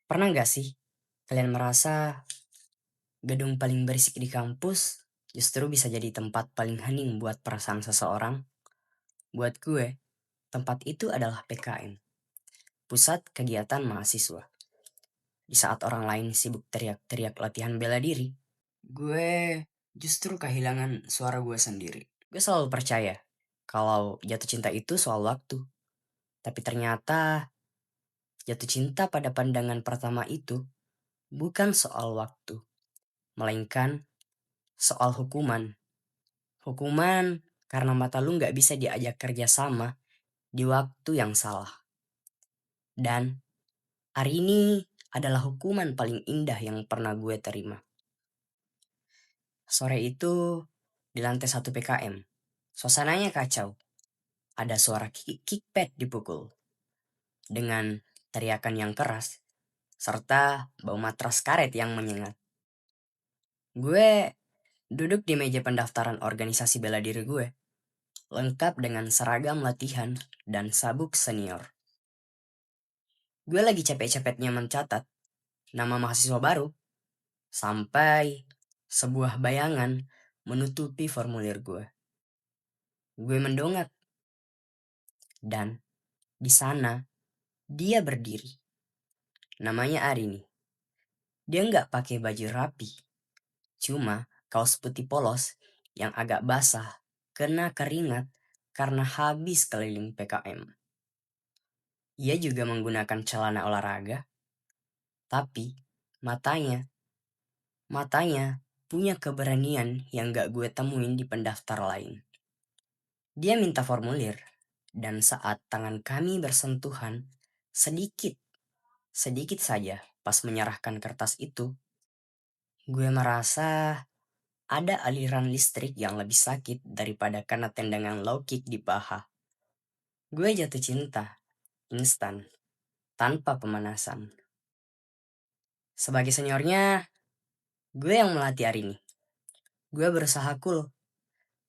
Pernah nggak sih kalian merasa gedung paling berisik di kampus justru bisa jadi tempat paling hening buat perasaan seseorang? Buat gue, tempat itu adalah PKM, Pusat Kegiatan Mahasiswa. Di saat orang lain sibuk teriak-teriak latihan bela diri, gue justru kehilangan suara gue sendiri. Gue selalu percaya kalau jatuh cinta itu soal waktu, tapi ternyata jatuh cinta pada pandangan pertama itu bukan soal waktu, melainkan soal hukuman. Hukuman karena mata lu nggak bisa diajak kerja sama di waktu yang salah. Dan hari ini adalah hukuman paling indah yang pernah gue terima. Sore itu di lantai 1 PKM. Suasananya kacau. Ada suara kickpad dipukul dengan teriakan yang keras serta bau matras karet yang menyengat. Gue duduk di meja pendaftaran organisasi bela diri gue, lengkap dengan seragam latihan dan sabuk senior. Gue lagi capek-capeknya mencatat nama mahasiswa baru sampai sebuah bayangan menutupi formulir gue. Gue mendongak dan di sana dia berdiri. Namanya Arini. Dia nggak pakai baju rapi, cuma kaos putih polos yang agak basah kena keringat karena habis keliling PKM. Ia juga menggunakan celana olahraga, tapi matanya matanya punya keberanian yang gak gue temuin di pendaftar lain. Dia minta formulir, dan saat tangan kami bersentuhan, sedikit, sedikit saja pas menyerahkan kertas itu, gue merasa ada aliran listrik yang lebih sakit daripada kena tendangan low kick di paha. Gue jatuh cinta, instan, tanpa pemanasan. Sebagai seniornya, gue yang melatih hari ini. Gue berusaha cool,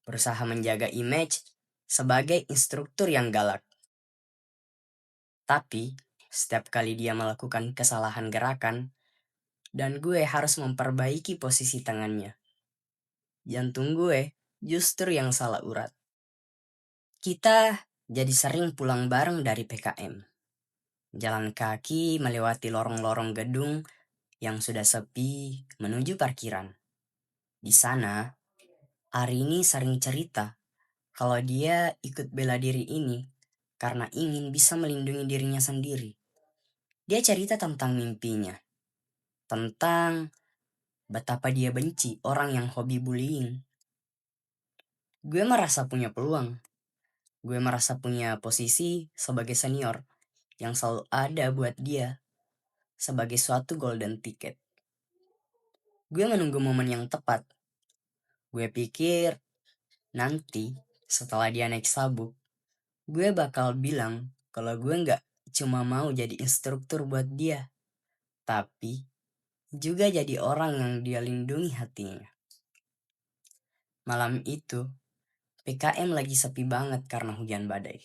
berusaha menjaga image sebagai instruktur yang galak. Tapi, setiap kali dia melakukan kesalahan gerakan, dan gue harus memperbaiki posisi tangannya, jantung gue justru yang salah urat. Kita jadi sering pulang bareng dari PKM. Jalan kaki melewati lorong-lorong gedung yang sudah sepi menuju parkiran. Di sana, Arini sering cerita kalau dia ikut bela diri ini karena ingin bisa melindungi dirinya sendiri. Dia cerita tentang mimpinya, tentang betapa dia benci orang yang hobi bullying. Gue merasa punya peluang. Gue merasa punya posisi sebagai senior yang selalu ada buat dia sebagai suatu golden ticket. Gue menunggu momen yang tepat. Gue pikir nanti setelah dia naik sabuk, gue bakal bilang kalau gue nggak cuma mau jadi instruktur buat dia, tapi juga jadi orang yang dia lindungi hatinya. Malam itu, PKM lagi sepi banget karena hujan badai.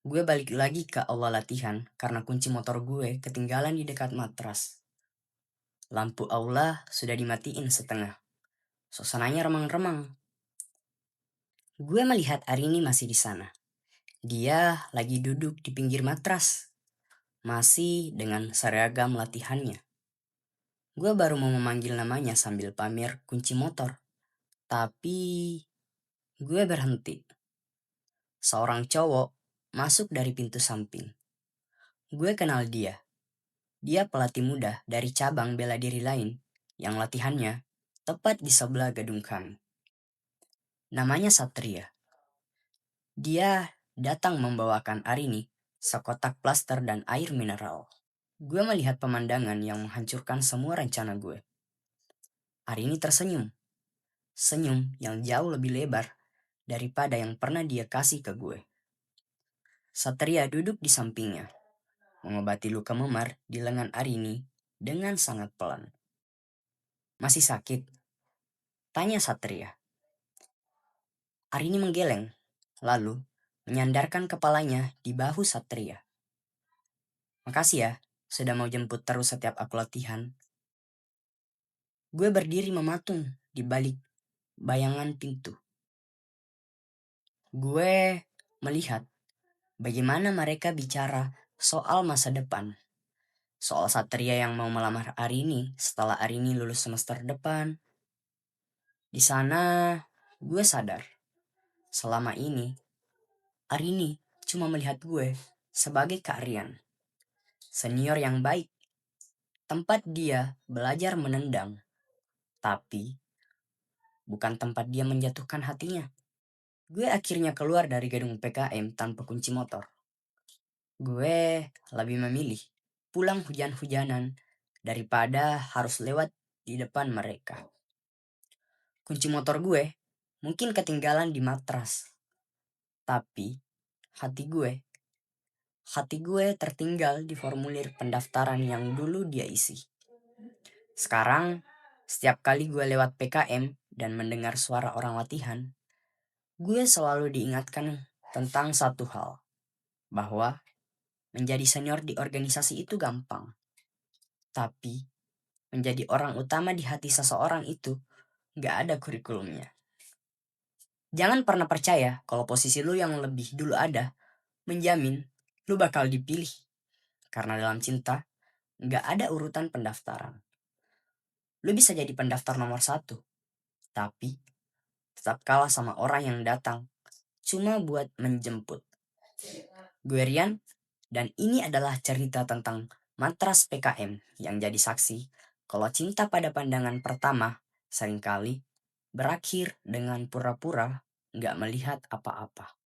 Gue balik lagi ke aula latihan karena kunci motor gue ketinggalan di dekat matras. Lampu aula sudah dimatiin setengah. Suasananya remang-remang. Gue melihat Arini masih di sana. Dia lagi duduk di pinggir matras, masih dengan seragam latihannya. Gue baru mau memanggil namanya sambil pamer kunci motor. Tapi gue berhenti. Seorang cowok masuk dari pintu samping. Gue kenal dia. Dia pelatih muda dari cabang bela diri lain yang latihannya tepat di sebelah gedung kami. Namanya Satria. Dia datang membawakan Arini sekotak plaster dan air mineral. Gue melihat pemandangan yang menghancurkan semua rencana gue. Arini tersenyum. Senyum yang jauh lebih lebar daripada yang pernah dia kasih ke gue. Satria duduk di sampingnya, mengobati luka memar di lengan Arini dengan sangat pelan. Masih sakit? Tanya Satria. Arini menggeleng, lalu menyandarkan kepalanya di bahu Satria. Makasih ya, sudah mau jemput terus setiap aku latihan. Gue berdiri mematung di balik bayangan pintu. Gue melihat bagaimana mereka bicara soal masa depan. Soal Satria yang mau melamar Arini setelah Arini lulus semester depan. Di sana, gue sadar. Selama ini, Arini cuma melihat gue sebagai Kak Rian. Senior yang baik. Tempat dia belajar menendang. Tapi, bukan tempat dia menjatuhkan hatinya. Gue akhirnya keluar dari gedung PKM tanpa kunci motor. Gue lebih memilih pulang hujan-hujanan daripada harus lewat di depan mereka. Kunci motor gue mungkin ketinggalan di matras. Tapi hati gue tertinggal di formulir pendaftaran yang dulu dia isi. Sekarang, setiap kali gue lewat PKM dan mendengar suara orang latihan, gue selalu diingatkan tentang satu hal, bahwa menjadi senior di organisasi itu gampang. Tapi, menjadi orang utama di hati seseorang itu gak ada kurikulumnya. Jangan pernah percaya kalau posisi lu yang lebih dulu ada, menjamin lu bakal dipilih. Karena dalam cinta, gak ada urutan pendaftaran. Lu bisa jadi pendaftar nomor 1, tapi tetap kalah sama orang yang datang cuma buat menjemput. Gue Rian, dan ini adalah cerita tentang matras PKM yang jadi saksi kalau cinta pada pandangan pertama seringkali berakhir dengan pura-pura gak melihat apa-apa.